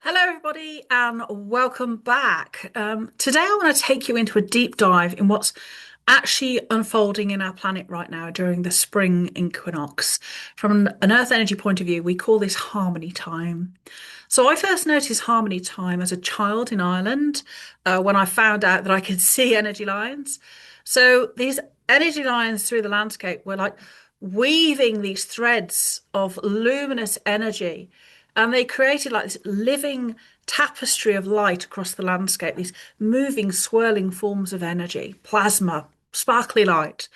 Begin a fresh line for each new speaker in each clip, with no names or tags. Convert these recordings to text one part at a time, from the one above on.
Hello, everybody, and welcome back. Today, I want to take you into a deep dive in what's actually unfolding in our planet right now during the spring equinox. From an Earth energy point of view, we call this harmony time. So, I first noticed harmony time as a child in Ireland when I found out that I could see energy lines. So, these energy lines through the landscape were like weaving these threads of luminous energy, and they created like this living tapestry of light across the landscape, these moving, swirling forms of energy, plasma, sparkly light.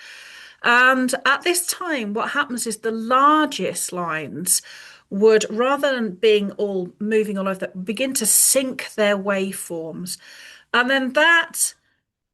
And at this time, what happens is the largest lines would, rather than being all moving all over, that begin to sync their waveforms. And then that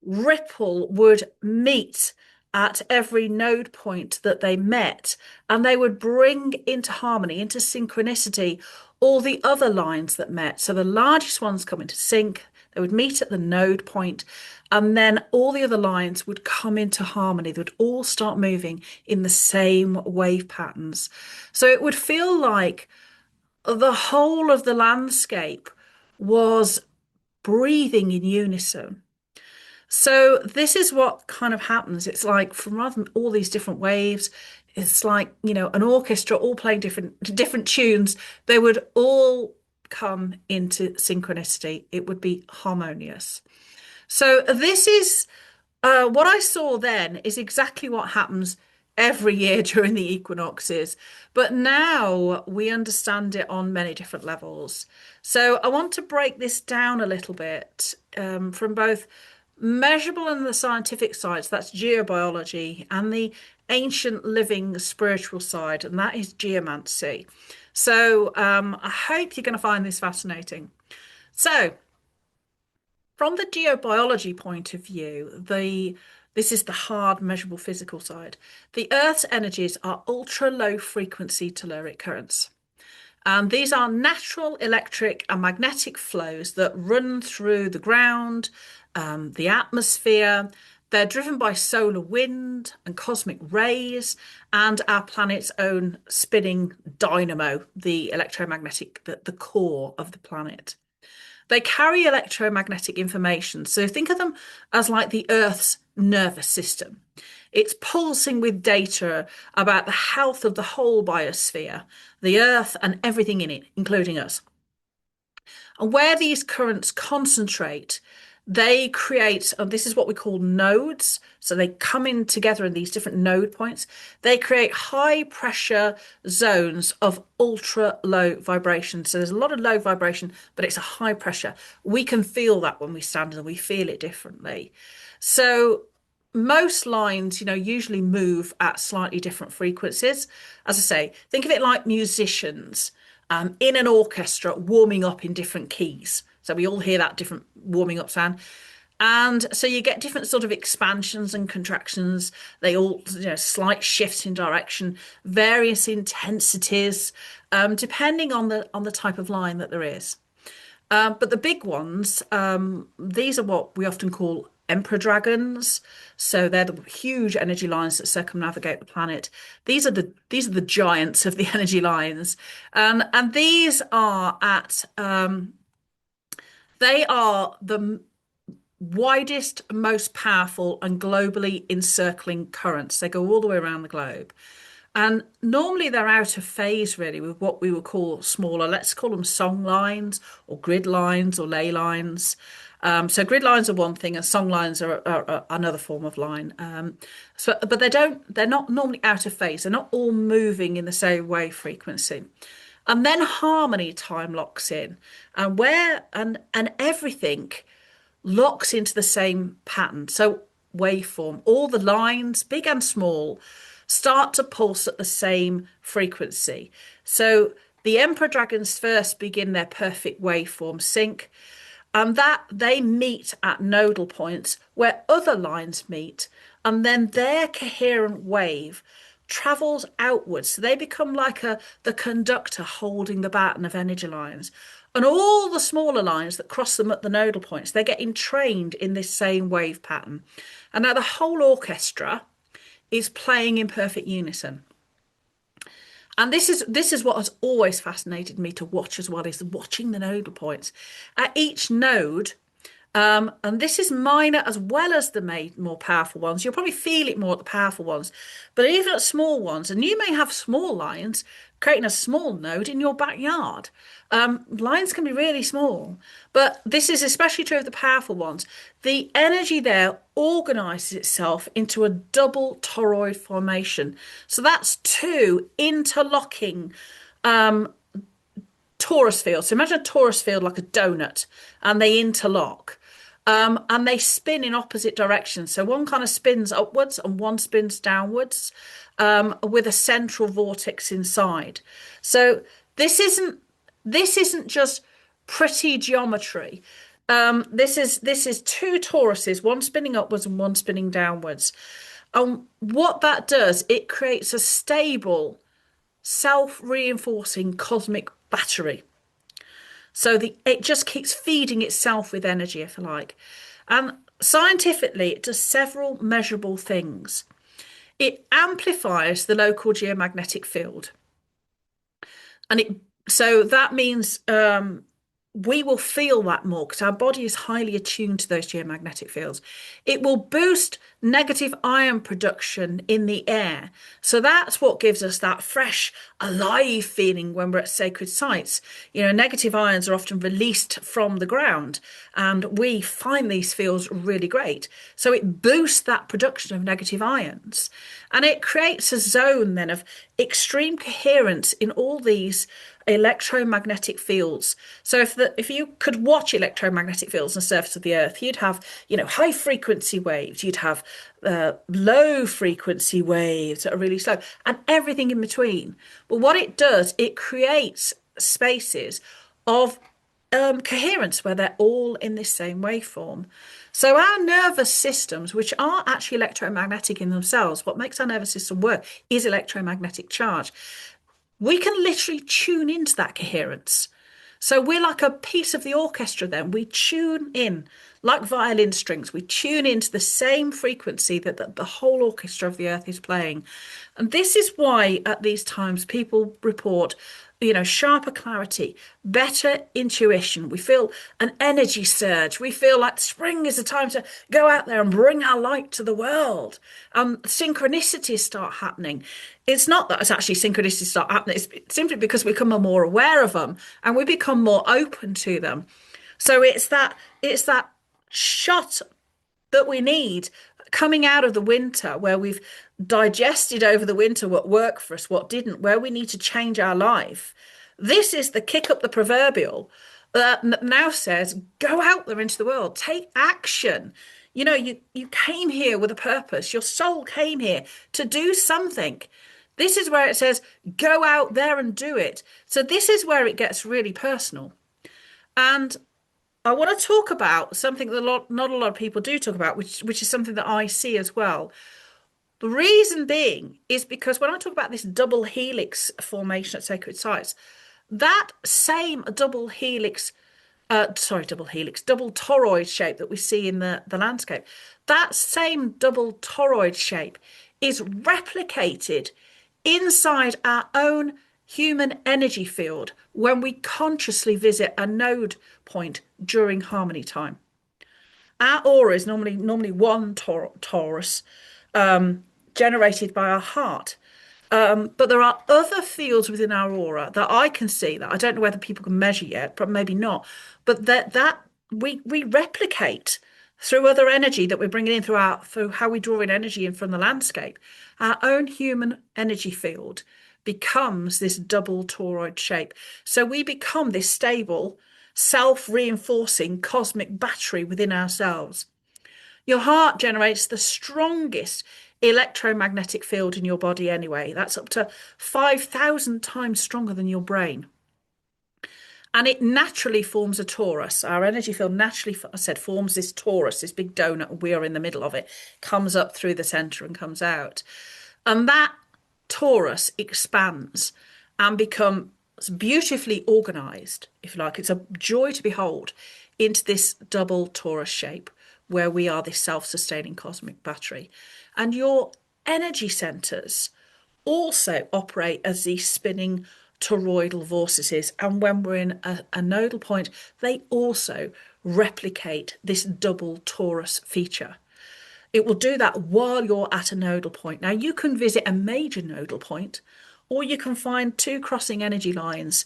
ripple would meet at every node point that they met, and they would bring into harmony, into synchronicity, all the other lines that met. So the largest ones come into sync, they would meet at the node point, and then all the other lines would come into harmony. They would all start moving in the same wave patterns. So it would feel like the whole of the landscape was breathing in unison. So this is what kind of happens. It's like from rather than all these different waves, it's like, an orchestra all playing different tunes. They would all come into synchronicity. It would be harmonious. So this is what I saw then is exactly what happens every year during the equinoxes. But now we understand it on many different levels. So I want to break this down a little bit from both measurable and the scientific sides, that's geobiology, and the ancient living spiritual side, and that is geomancy. So I hope you're going to find this fascinating. So, from the geobiology point of view, this is the hard, measurable physical side. The Earth's energies are ultra low frequency telluric currents. And these are natural electric and magnetic flows that run through the ground, the atmosphere. They're driven by solar wind and cosmic rays and our planet's own spinning dynamo, the electromagnetic, the core of the planet. They carry electromagnetic information. So think of them as like the Earth's nervous system. It's pulsing with data about the health of the whole biosphere, the Earth, and everything in it, including us. And where these currents concentrate, they create, and this is what we call nodes. So they come in together in these different node points. They create high pressure zones of ultra low vibration. So there's a lot of low vibration, but it's a high pressure. We can feel that when we stand and we feel it differently. So most lines, usually move at slightly different frequencies. As I say, think of it like musicians in an orchestra warming up in different keys. So we all hear that different warming up sound. And so you get different sort of expansions and contractions. They all, slight shifts in direction, various intensities, depending on the type of line that there is. But the big ones, these are what we often call emperor dragons. So they're the huge energy lines that circumnavigate the planet. These are the giants of the energy lines, and these are at they are the widest, most powerful, and globally encircling currents. They go all the way around the globe. And normally they're out of phase really with what we would call smaller, let's call them song lines or grid lines or ley lines. So grid lines are one thing and song lines are another form of line. But they're not normally out of phase. They're not all moving in the same wave frequency. And then harmony time locks in and everything locks into the same pattern. So waveform, all the lines, big and small, start to pulse at the same frequency. So the emperor dragons first begin their perfect waveform sync, and that they meet at nodal points where other lines meet, and then their coherent wave travels outwards. So they become like the conductor holding the baton of energy lines. And all the smaller lines that cross them at the nodal points, they're getting trained in this same wave pattern. And now the whole orchestra is playing in perfect unison. And this is what has always fascinated me to watch as well, is watching the nodal points. At each node, and this is minor as well as the more powerful ones. You'll probably feel it more at the powerful ones, but even at small ones, and you may have small lines creating a small node in your backyard. Lines can be really small, but this is especially true of the powerful ones. The energy there organizes itself into a double toroid formation. So that's two interlocking torus fields. So imagine a torus field like a donut, and they interlock. And they spin in opposite directions. So one kind of spins upwards and one spins downwards, with a central vortex inside. So this isn't just pretty geometry. This is two toruses, one spinning upwards and one spinning downwards. And what that does, it creates a stable, self-reinforcing cosmic battery. So it just keeps feeding itself with energy, if you like. And scientifically, it does several measurable things. It amplifies the local geomagnetic field. And it so that means we will feel that more because our body is highly attuned to those geomagnetic fields. It will boost negative ion production in the air. So that's what gives us that fresh, alive feeling when we're at sacred sites. Negative ions are often released from the ground, and we find these fields really great. So it boosts that production of negative ions, and it creates a zone then of extreme coherence in all these electromagnetic fields. So if you could watch electromagnetic fields on the surface of the Earth, you'd have, high frequency waves, you'd have low frequency waves that are really slow, and everything in between. But what it does, it creates spaces of coherence where they're all in this same waveform. So our nervous systems, which are actually electromagnetic in themselves, what makes our nervous system work is electromagnetic charge. We can literally tune into that coherence. So we're like a piece of the orchestra then. We tune in like violin strings. We tune into the same frequency that the whole orchestra of the earth is playing. And this is why at these times people report, sharper clarity, better intuition. We feel an energy surge. We feel like spring is the time to go out there and bring our light to the world. Synchronicities start happening. It's not that it's actually synchronicities start happening. It's simply because we become more aware of them and we become more open to them. So it's that shot that we need coming out of the winter, where we've digested over the winter what worked for us, what didn't, where we need to change our life. This is the kick up the proverbial that now says, go out there into the world, take action. You came here with a purpose. Your soul came here to do something. This is where it says, go out there and do it. So this is where it gets really personal. And I want to talk about something that not a lot of people do talk about, which is something that I see as well. The reason being is because when I talk about this double helix formation at sacred sites, that same double toroid shape that we see in the landscape, that same double toroid shape is replicated inside our own human energy field when we consciously visit a node point during harmony time. Our aura is normally one torus, generated by our heart. But there are other fields within our aura that I can see that I don't know whether people can measure yet, but maybe not. But that we replicate through other energy that we're bringing in through how we draw in energy in from the landscape. Our own human energy field becomes this double toroid shape. So we become this stable, self-reinforcing cosmic battery within ourselves. Your heart generates the strongest electromagnetic field in your body anyway. That's up to 5,000 times stronger than your brain. And it naturally forms a torus. Our energy field naturally, I said, forms this torus, this big donut. We are in the middle of it, comes up through the center and comes out. And that torus expands and becomes beautifully organized, if you like. It's a joy to behold, into this double torus shape where we are this self-sustaining cosmic battery. And your energy centers also operate as these spinning toroidal vortices. And when we're in a nodal point, they also replicate this double torus feature. It will do that while you're at a nodal point. Now, you can visit a major nodal point, or you can find two crossing energy lines.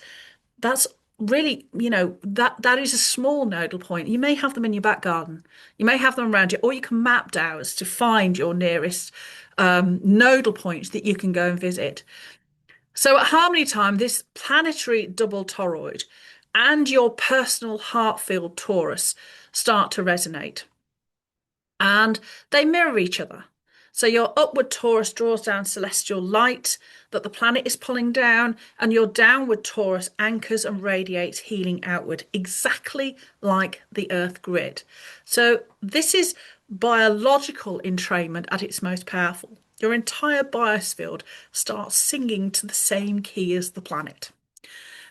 That's really, that is a small nodal point. You may have them in your back garden. You may have them around you, or you can map DAOs to find your nearest nodal point that you can go and visit. So at harmony time, this planetary double toroid and your personal heart field torus start to resonate, and they mirror each other. So your upward torus draws down celestial light that the planet is pulling down, and your downward torus anchors and radiates healing outward, exactly like the Earth grid. So this is biological entrainment at its most powerful. Your entire biosphere starts singing to the same key as the planet.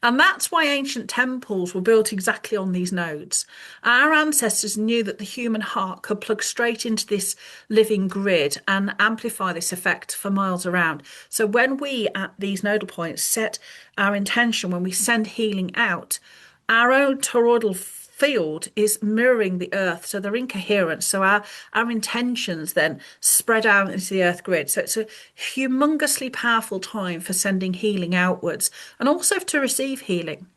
And that's why ancient temples were built exactly on these nodes. Our ancestors knew that the human heart could plug straight into this living grid and amplify this effect for miles around. So when we at these nodal points set our intention, when we send healing out, our own toroidal field is mirroring the earth, so they're incoherent. So our intentions then spread out into the earth grid. So it's a humongously powerful time for sending healing outwards and also to receive healing.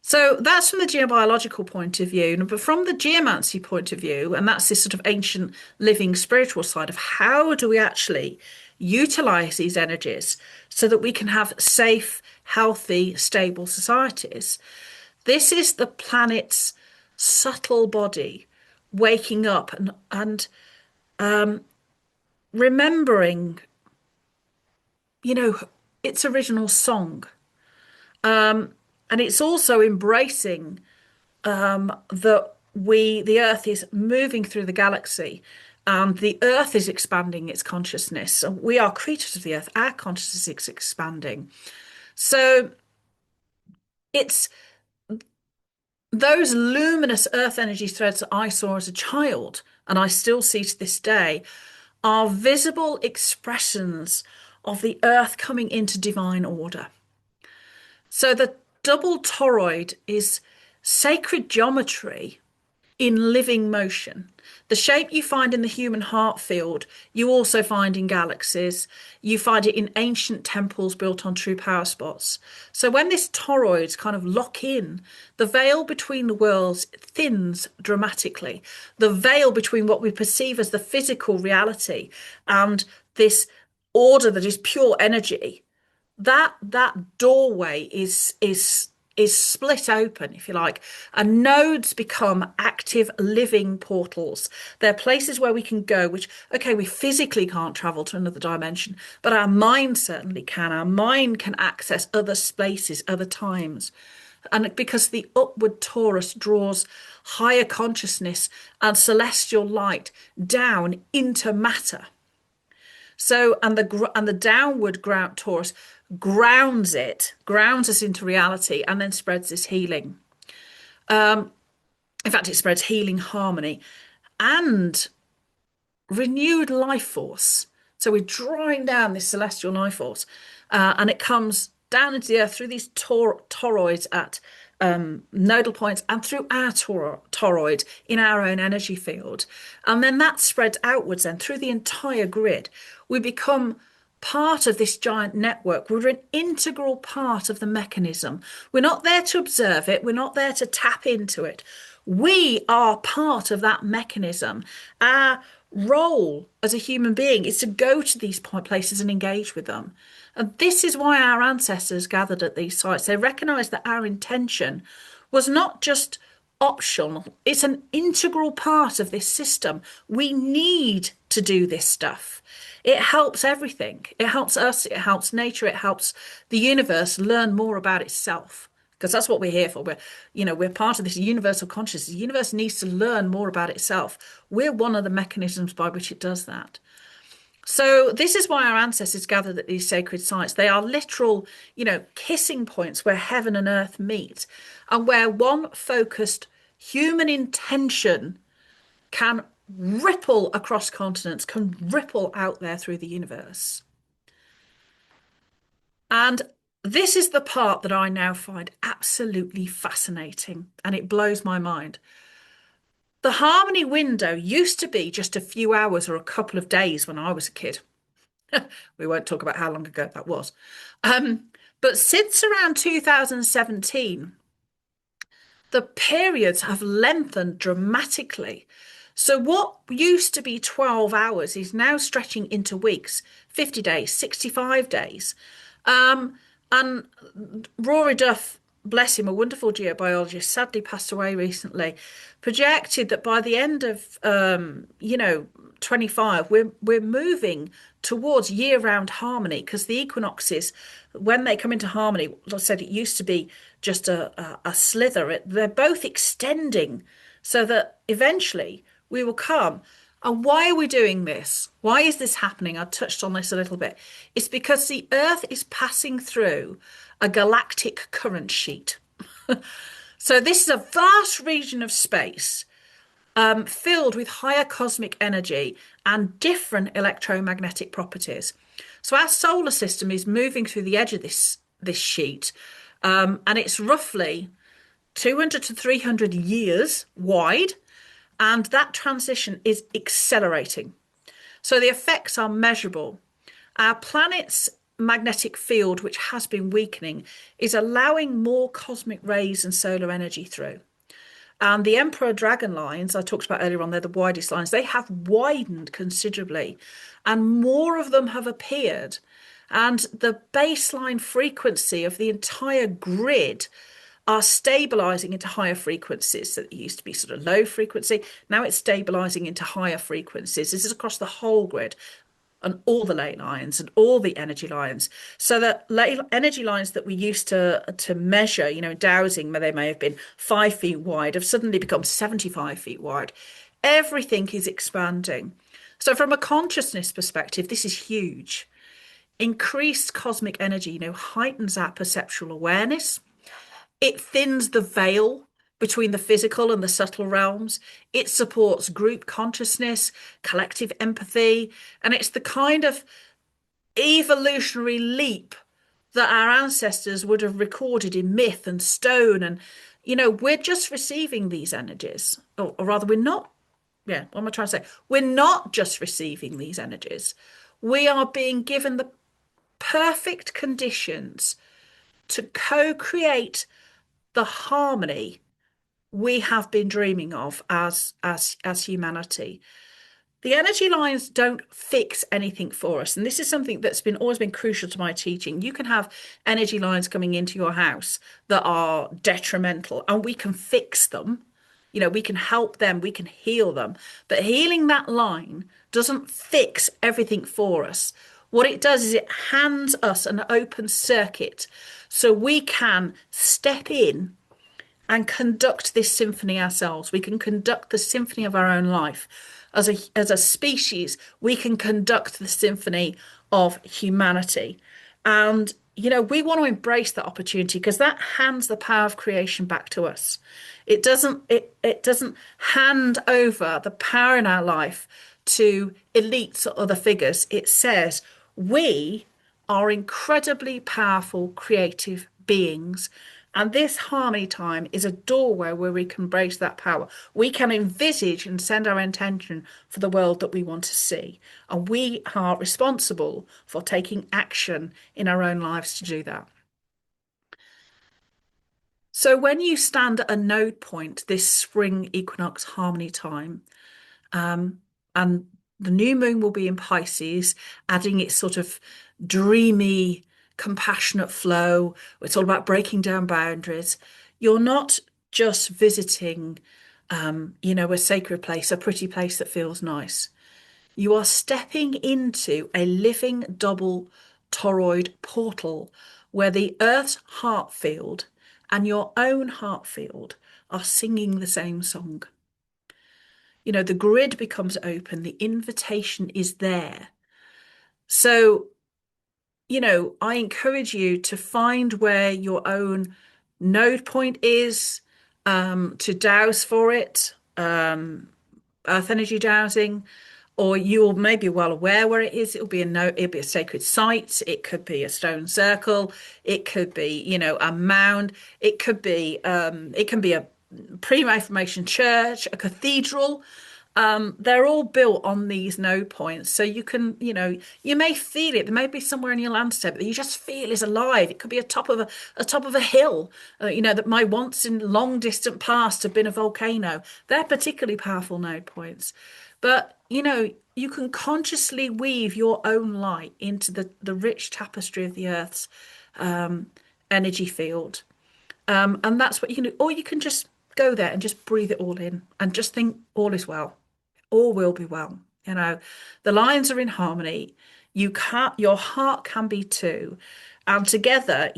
So that's from the geobiological point of view. But from the geomancy point of view, and that's this sort of ancient living spiritual side of how do we actually utilize these energies so that we can have safe, healthy, stable societies. This is the planet's subtle body waking up and remembering, you know, its original song. And it's also embracing that the Earth is moving through the galaxy and the Earth is expanding its consciousness. So we are creatures of the Earth. Our consciousness is expanding. So it's those luminous earth energy threads that I saw as a child, and I still see to this day, are visible expressions of the earth coming into divine order. So the double toroid is sacred geometry in living motion. The shape you find in the human heart field, you also find in galaxies. You find it in ancient temples built on true power spots. So when this toroids kind of lock in, the veil between the worlds thins dramatically. The veil between what we perceive as the physical reality and this order that is pure energy, that doorway is split open, if you like, and nodes become active living portals. They're places where we can go, which, okay, we physically can't travel to another dimension, but our mind certainly can. Our mind can access other spaces, other times. And because the upward torus draws higher consciousness and celestial light down into matter. So, and the downward ground torus grounds us into reality, and then spreads this healing. In fact, it spreads healing, harmony, and renewed life force. So we're drawing down this celestial life force, and it comes down into the earth through these toroids at nodal points and through our toroid in our own energy field. And then that spreads outwards then through the entire grid. We become part of this giant network. We're an integral part of the mechanism. We're not there to observe it. We're not there to tap into it. We are part of that mechanism. Our role as a human being is to go to these places and engage with them. And this is why our ancestors gathered at these sites. They recognized that our intention was not just optional, it's an integral part of this system. We need to do this stuff. It helps everything. It helps us, it helps nature, it helps the universe learn more about itself. Because that's what we're here for. We're part of this universal consciousness. The universe needs to learn more about itself. We're one of the mechanisms by which it does that. So this is why our ancestors gathered at these sacred sites. They are literal, kissing points where heaven and earth meet, and where one focused human intention can ripple across continents, can ripple out there through the universe. And this is the part that I now find absolutely fascinating, and it blows my mind. The harmony window used to be just a few hours or a couple of days when I was a kid. We won't talk about how long ago that was. Um, but since around 2017, the periods have lengthened dramatically. So what used to be 12 hours is now stretching into weeks, 50 days, 65 days. Um, and Rory Duff, bless him, a wonderful geobiologist, sadly passed away recently, projected that by the end of 25, we're moving towards year-round harmony because the equinoxes, when they come into harmony, like I said, it used to be just a slither. They're both extending so that eventually we will come. And why are we doing this? Why is this happening? I touched on this a little bit. It's because the Earth is passing through a galactic current sheet. So this is a vast region of space filled with higher cosmic energy and different electromagnetic properties. So our solar system is moving through the edge of this sheet, and it's roughly 200 to 300 years wide, and that transition is accelerating. So the effects are measurable. Our planet's magnetic field, which has been weakening, is allowing more cosmic rays and solar energy through. And the Emperor Dragon lines, I talked about earlier on, they're the widest lines, they have widened considerably and more of them have appeared. And the baseline frequency of the entire grid are stabilizing into higher frequencies. So it used to be sort of low frequency. Now it's stabilizing into higher frequencies. This is across the whole grid and all the ley lines and all the energy lines. So that energy lines that we used to measure, dowsing, where they may have been 5 feet wide, have suddenly become 75 feet wide. Everything is expanding. So from a consciousness perspective, this is huge. Increased cosmic energy, heightens our perceptual awareness. It thins the veil between the physical and the subtle realms. It supports group consciousness, collective empathy, and it's the kind of evolutionary leap that our ancestors would have recorded in myth and stone. And, we're just receiving these energies, or rather, we're not. Yeah, what am I trying to say? We're not just receiving these energies. We are being given the perfect conditions to co-create the harmony we have been dreaming of as humanity. The energy lines don't fix anything for us, and this is something that's been always been crucial to my teaching. You can have energy lines coming into your house that are detrimental, and we can fix them. We can help them, we can heal them, but healing that line doesn't fix everything for us. What it does is it hands us an open circuit so we can step in and conduct this symphony ourselves. We can conduct the symphony of our own life. As a species, we can conduct the symphony of humanity. And, we want to embrace that opportunity because that hands the power of creation back to us. It doesn't hand over the power in our life to elites or other figures. It says we are incredibly powerful, creative beings. And this harmony time is a doorway where we can embrace that power. We can envisage and send our intention for the world that we want to see. And we are responsible for taking action in our own lives to do that. So when you stand at a node point, this spring equinox harmony time, and the new moon will be in Pisces, adding its sort of dreamy, compassionate flow. It's all about breaking down boundaries. You're not just visiting, a sacred place, a pretty place that feels nice. You are stepping into a living double toroid portal where the Earth's heart field and your own heart field are singing the same song. The grid becomes open, the invitation is there. So, I encourage you to find where your own node point is, to dowse for it, earth energy dowsing, or you're maybe well aware where it is. It'll be a sacred site. It could be a stone circle. It could be, a mound. It can be a pre-Reformation church, a cathedral. They're all built on these node points. So you can, you may feel it. There may be somewhere in your landscape that you just feel is alive. It could be a top of a hill, that might once in long distant past have been a volcano. They're particularly powerful node points. But, you can consciously weave your own light into the rich tapestry of the Earth's um, energy field. And that's what you can do. Or you can just go there and just breathe it all in and just think all is well. All will be well. The lines are in harmony. Your heart can be too. And together,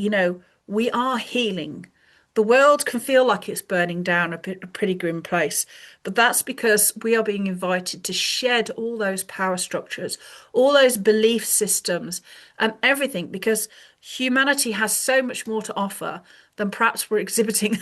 we are healing. The world can feel like it's burning down a pretty grim place, but that's because we are being invited to shed all those power structures, all those belief systems, and everything, because humanity has so much more to offer than perhaps we're exhibiting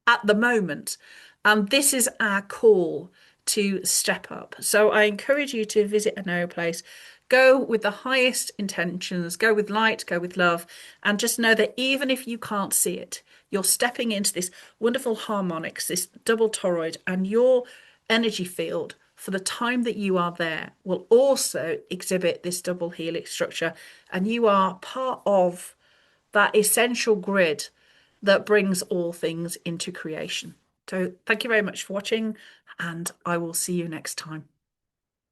at the moment. And this is our call to step up. So I encourage you to visit a no place. Go with the highest intentions, go with light, go with love, and just know that even if you can't see it, you're stepping into this wonderful harmonics, this double toroid, and your energy field for the time that you are there will also exhibit this double helix structure. And you are part of that essential grid that brings all things into creation. So thank you very much for watching, and I will see you next time.